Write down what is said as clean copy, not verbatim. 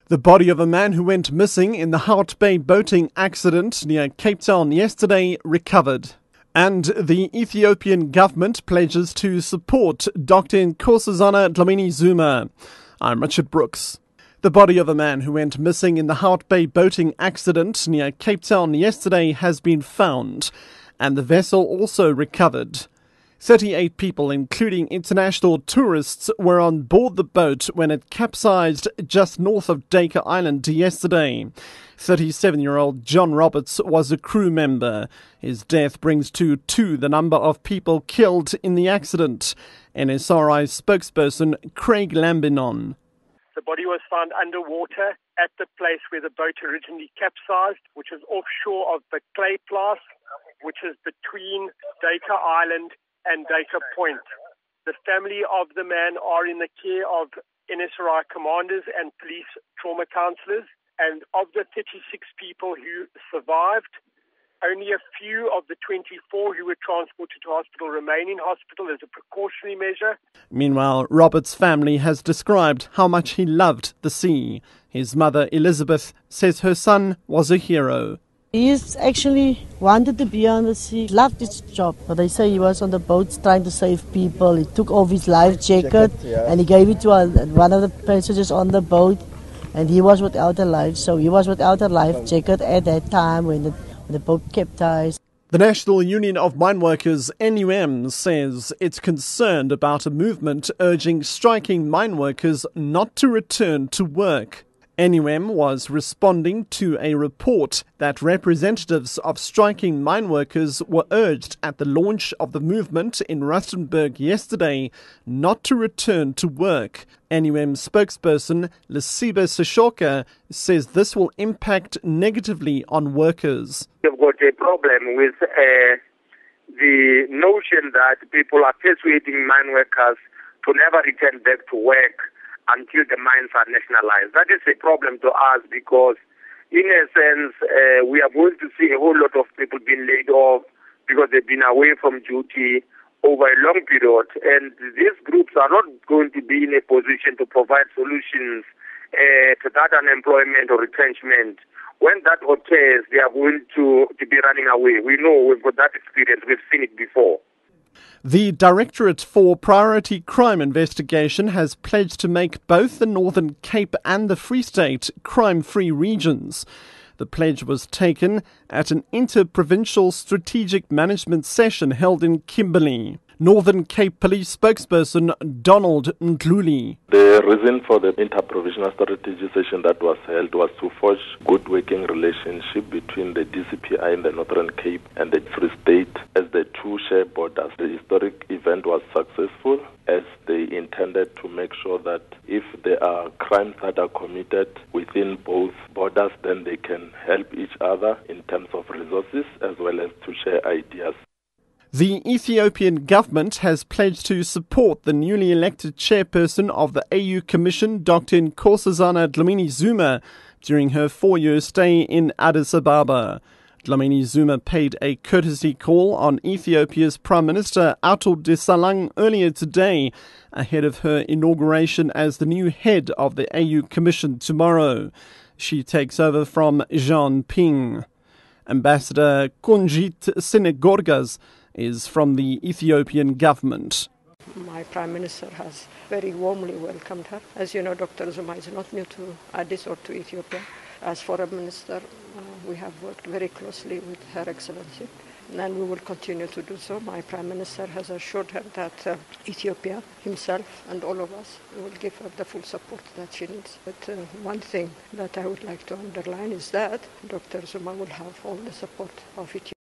The body of a man who went missing in the Hout Bay boating accident near Cape Town yesterday recovered. And the Ethiopian government pledges to support Dr. Nkosazana Dlamini-Zuma. I'm Richard Brooks. The body of a man who went missing in the Hout Bay boating accident near Cape Town yesterday has been found, and the vessel also recovered. 38 people, including international tourists, were on board the boat when it capsized just north of Dacre Island yesterday. 37-year-old John Roberts was a crew member. His death brings to 2 the number of people killed in the accident. NSRI spokesperson Craig Lambinon. The body was found underwater at the place where the boat originally capsized, which is offshore of the Clay Place, which is between Dacre Island and Dacre Point. The family of the man are in the care of NSRI commanders and police trauma counsellors. And of the 36 people who survived, only a few of the 24 who were transported to hospital remain in hospital as a precautionary measure. Meanwhile, Robert's family has described how much he loved the sea. His mother, Elizabeth, says her son was a hero. He actually wanted to be on the sea, loved his job. But they say he was on the boat trying to save people. He took off his life jacket and he gave it to one of the passengers on the boat. And he was without a life, so he was without a life jacket at that time when the boat capsized. The National Union of Mine Workers, NUM, says it's concerned about a movement urging striking mine workers not to return to work. NUM was responding to a report that representatives of striking mine workers were urged at the launch of the movement in Rustenburg yesterday not to return to work. NUM spokesperson Lesiba Sishoka says this will impact negatively on workers. We've got a problem with the notion that people are persuading mine workers to never return back to work until the mines are nationalized. That is a problem to us because, in a sense, we are going to see a whole lot of people being laid off because they've been away from duty over a long period. And these groups are not going to be in a position to provide solutions to that unemployment or retrenchment. When that occurs, they are going to be running away. We know we've got that experience. We've seen it before. The Directorate for Priority Crime Investigation has pledged to make both the Northern Cape and the Free State crime-free regions. The pledge was taken at an inter-provincial strategic management session held in Kimberley. Northern Cape Police spokesperson Donald Ndluli. The reason for the inter-provincial strategy session that was held was to forge good working relationship between the DCPI in the Northern Cape and the Free State as the two share borders. The historic event was successful as they intended to make sure that if there are crimes that are committed within both borders, then they can help each other in terms of resources as well as to share ideas. The Ethiopian government has pledged to support the newly elected chairperson of the AU Commission, Dr. Nkosazana Dlamini-Zuma, during her 4-year stay in Addis Ababa. Dlamini-Zuma paid a courtesy call on Ethiopia's Prime Minister Ato Desalegn earlier today, ahead of her inauguration as the new head of the AU Commission tomorrow. She takes over from Jean Ping. Ambassador Konjit Senegorgas is from the Ethiopian government. My Prime Minister has very warmly welcomed her. As you know, Dr. Zuma is not new to Addis or to Ethiopia. As Foreign Minister, we have worked very closely with Her Excellency, and we will continue to do so. My Prime Minister has assured her that Ethiopia, himself and all of us, will give her the full support that she needs. But one thing that I would like to underline is that Dr. Zuma will have all the support of Ethiopia.